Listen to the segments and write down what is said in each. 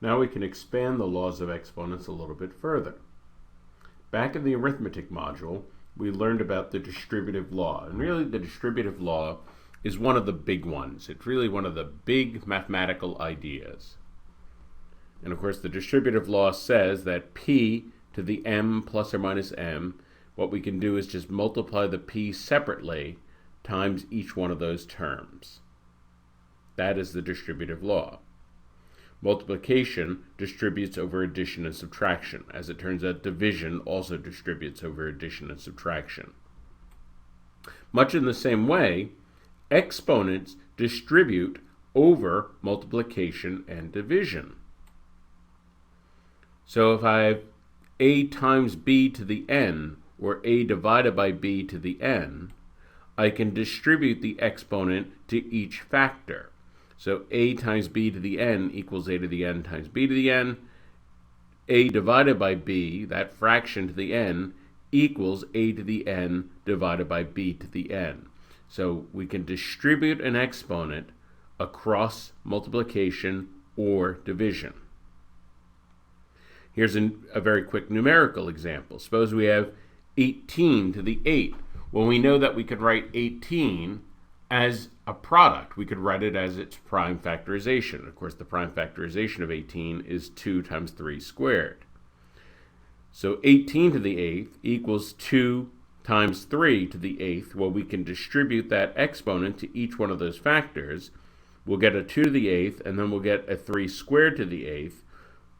Now we can expand the laws of exponents a little bit further. Back in the arithmetic module, we learned about the distributive law. And really, the distributive law is one of the big ones. It's really one of the big mathematical ideas. And of course, the distributive law says that p to the m plus or minus m, what we can do is just multiply the p separately times each one of those terms. That is the distributive law. Multiplication distributes over addition and subtraction. As it turns out, division also distributes over addition and subtraction. Much in the same way, exponents distribute over multiplication and division. So if I have a times b to the n, or a divided by b to the n, I can distribute the exponent to each factor. So a times b to the n equals a to the n times b to the n. A divided by b, that fraction to the n, equals a to the n divided by b to the n. So we can distribute an exponent across multiplication or division. Here's a very quick numerical example. Suppose we have 18 to the 8. Well, we know that we could write 18 as a product. We could write it as its prime factorization. Of course, the prime factorization of 18 is 2 times 3 squared. So 18 to the 8th equals 2 times 3 to the 8th. Well, we can distribute that exponent to each one of those factors. We'll get a 2 to the 8th, and then we'll get a 3 squared to the 8th.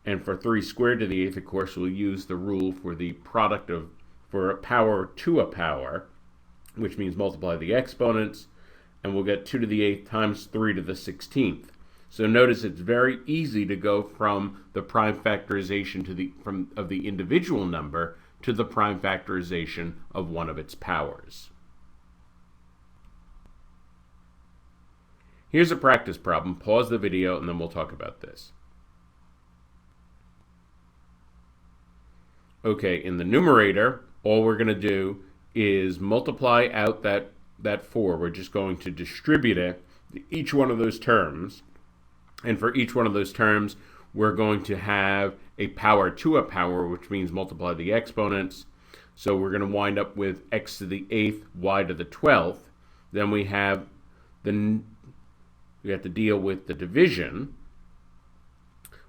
And for 3 squared to the 8th, of course, we'll use the rule for the product of, for a power to a power, which means multiply the exponents, and we'll get 2 to the 8th times 3 to the 16th. So notice it's very easy to go from the prime factorization to of the individual number to the prime factorization of one of its powers. Here's a practice problem. Pause the video and then we'll talk about this. Okay, in the numerator, all we're going to do is multiply out that 4. We're just going to distribute it to each one of those terms. And for each one of those terms, we're going to have a power to a power, which means multiply the exponents. So we're going to wind up with x to the 8th, y to the 12th. Then we have we have to deal with the division.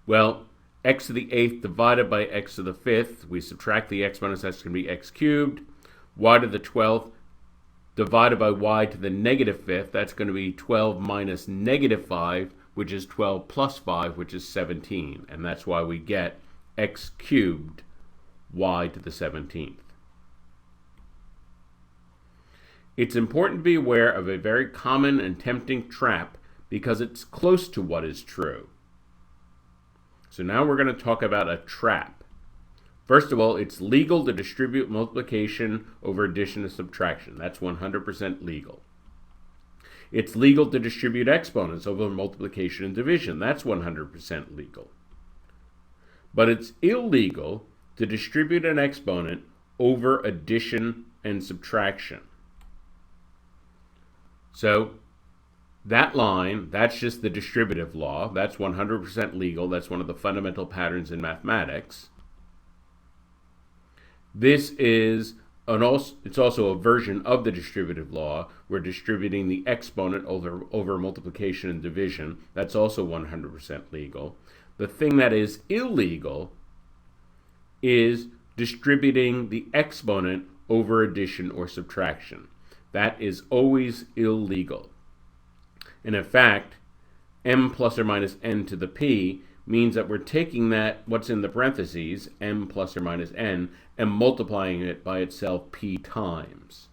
Well, x to the 8th divided by x to the 5th, we subtract the exponents, that's going to be x cubed. Y to the 12th divided by y to the negative 5th, that's going to be 12 minus negative 5, which is 12 plus 5, which is 17. And that's why we get x cubed y to the 17th. It's important to be aware of a very common and tempting trap because it's close to what is true. So now we're going to talk about a trap. First of all, it's legal to distribute multiplication over addition and subtraction. That's 100% legal. It's legal to distribute exponents over multiplication and division. That's 100% legal. But it's illegal to distribute an exponent over addition and subtraction. So that line, that's just the distributive law. That's 100% legal. That's one of the fundamental patterns in mathematics. This is it's also a version of the distributive law. We're distributing the exponent over multiplication and division. That's also 100% legal. The thing that is illegal is distributing the exponent over addition or subtraction. That is always illegal. And in fact, m plus or minus n to the p means that we're taking that, what's in the parentheses, m plus or minus n, and multiplying it by itself p times.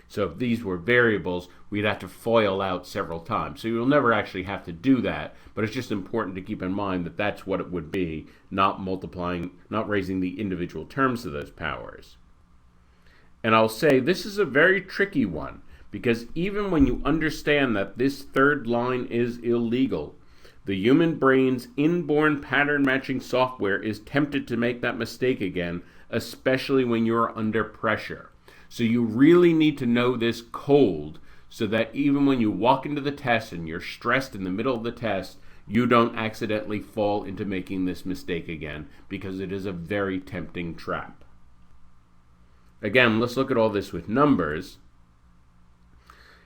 So if these were variables, we'd have to FOIL out several times. So you'll never actually have to do that, but it's just important to keep in mind that that's what it would be, not multiplying, not raising the individual terms to those powers. And I'll say this is a very tricky one, because even when you understand that this third line is illegal, the human brain's inborn pattern matching software is tempted to make that mistake again, especially when you're under pressure. So you really need to know this cold so that even when you walk into the test and you're stressed in the middle of the test, you don't accidentally fall into making this mistake again, because it is a very tempting trap. Again, let's look at all this with numbers.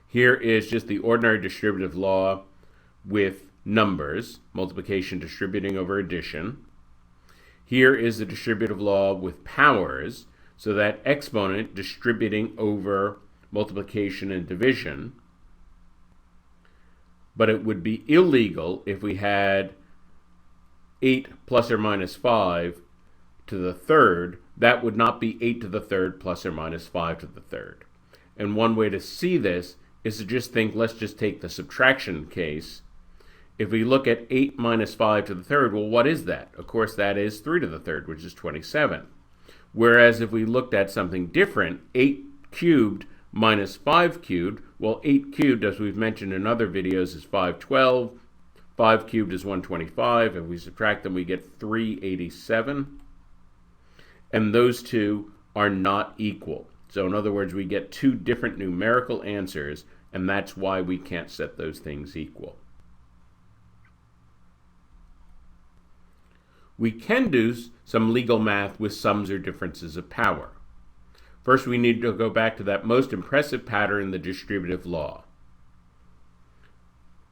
Here is just the ordinary distributive law with numbers, multiplication distributing over addition. Here is the distributive law with powers, so that exponent distributing over multiplication and division. But it would be illegal if we had 8 plus or minus 5 to the third. That would not be 8 to the third plus or minus 5 to the third. And one way to see this is to just think, let's just take the subtraction case. If we look at 8 minus 5 to the third, well, what is that? Of course, that is 3 to the third, which is 27. Whereas if we looked at something different, 8 cubed minus 5 cubed, well, 8 cubed, as we've mentioned in other videos, is 512. 5 cubed is 125. If we subtract them, we get 387. And those two are not equal. So in other words, we get two different numerical answers, and that's why we can't set those things equal. We can do some legal math with sums or differences of power. First, we need to go back to that most impressive pattern in the distributive law.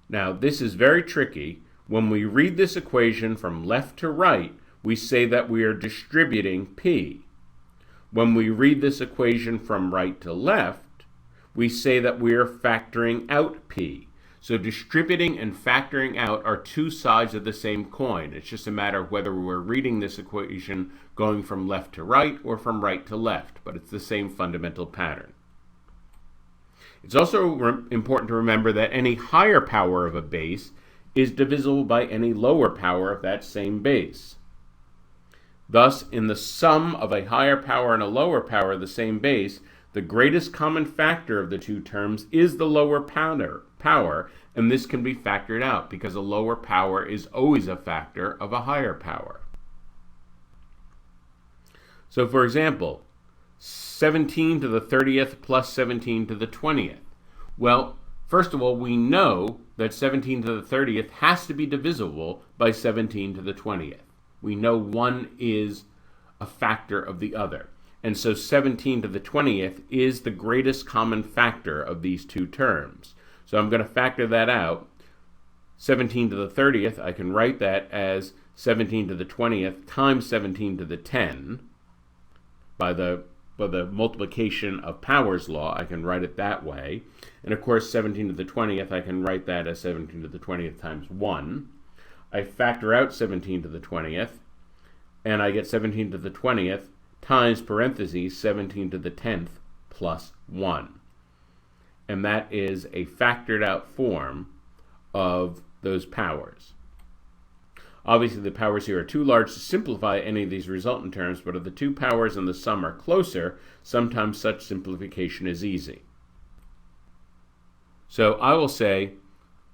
Now, this is very tricky. When we read this equation from left to right, we say that we are distributing P. When we read this equation from right to left, we say that we are factoring out P. So distributing and factoring out are two sides of the same coin. It's just a matter of whether we're reading this equation going from left to right or from right to left, but it's the same fundamental pattern. It's also important to remember that any higher power of a base is divisible by any lower power of that same base. Thus, in the sum of a higher power and a lower power of the same base, the greatest common factor of the two terms is the lower power, and this can be factored out because a lower power is always a factor of a higher power. So for example, 17 to the 30th plus 17 to the 20th. Well, first of all, we know that 17 to the 30th has to be divisible by 17 to the 20th. We know one is a factor of the other. And so 17 to the 20th is the greatest common factor of these two terms. So I'm going to factor that out. 17 to the 30th, I can write that as 17 to the 20th times 17 to the 10. By the multiplication of powers law, I can write it that way. And of course, 17 to the 20th, I can write that as 17 to the 20th times 1. I factor out 17 to the 20th, and I get 17 to the 20th times parentheses 17 to the 10th plus 1. And that is a factored out form of those powers. Obviously, the powers here are too large to simplify any of these resultant terms, but if the two powers and the sum are closer, sometimes such simplification is easy. So I will say,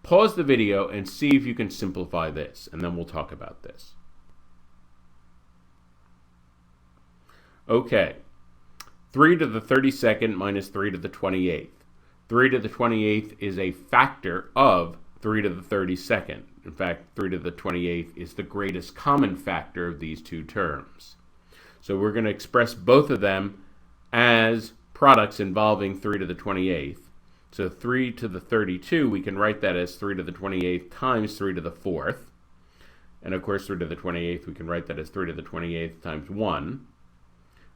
pause the video and see if you can simplify this, and then we'll talk about this. Okay, 3 to the 32nd minus 3 to the 28th. 3 to the 28th is a factor of 3 to the 32nd. In fact, 3 to the 28th is the greatest common factor of these two terms. So we're going to express both of them as products involving 3 to the 28th. So 3 to the 32, we can write that as 3 to the 28th times 3 to the 4th. And of course, 3 to the 28th, we can write that as 3 to the 28th times 1.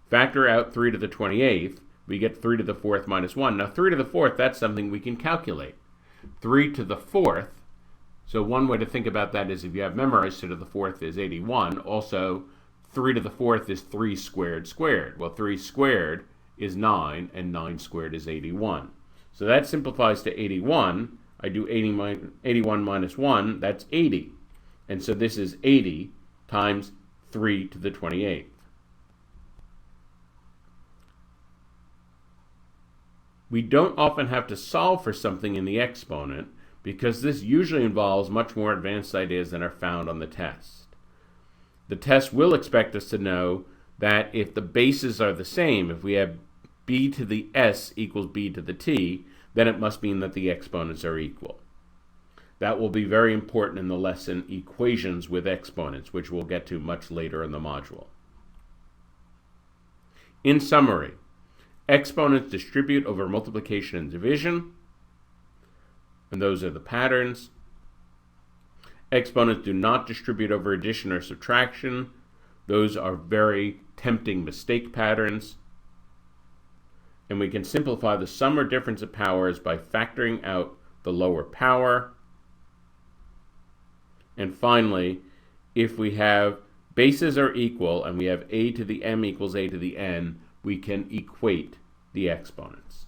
Factor out 3 to the 28th, we get 3 to the 4th minus 1. Now 3 to the 4th, that's something we can calculate. 3 to the 4th, so one way to think about that is if you have memorized 3 to the 4th is 81. Also, 3 to the 4th is 3 squared squared. Well, 3 squared is 9, and 9 squared is 81. So that simplifies to 81. I do 81 minus 1, that's 80. And so this is 80 times 3 to the 28th. We don't often have to solve for something in the exponent because this usually involves much more advanced ideas than are found on the test. The test will expect us to know that if the bases are the same, if we have b to the s equals b to the t, then it must mean that the exponents are equal. That will be very important in the lesson Equations with Exponents, which we'll get to much later in the module. In summary, exponents distribute over multiplication and division, and those are the patterns. Exponents do not distribute over addition or subtraction. Those are very tempting mistake patterns. And we can simplify the sum or difference of powers by factoring out the lower power. And finally, if we have bases are equal and we have a to the m equals a to the n, we can equate the exponents.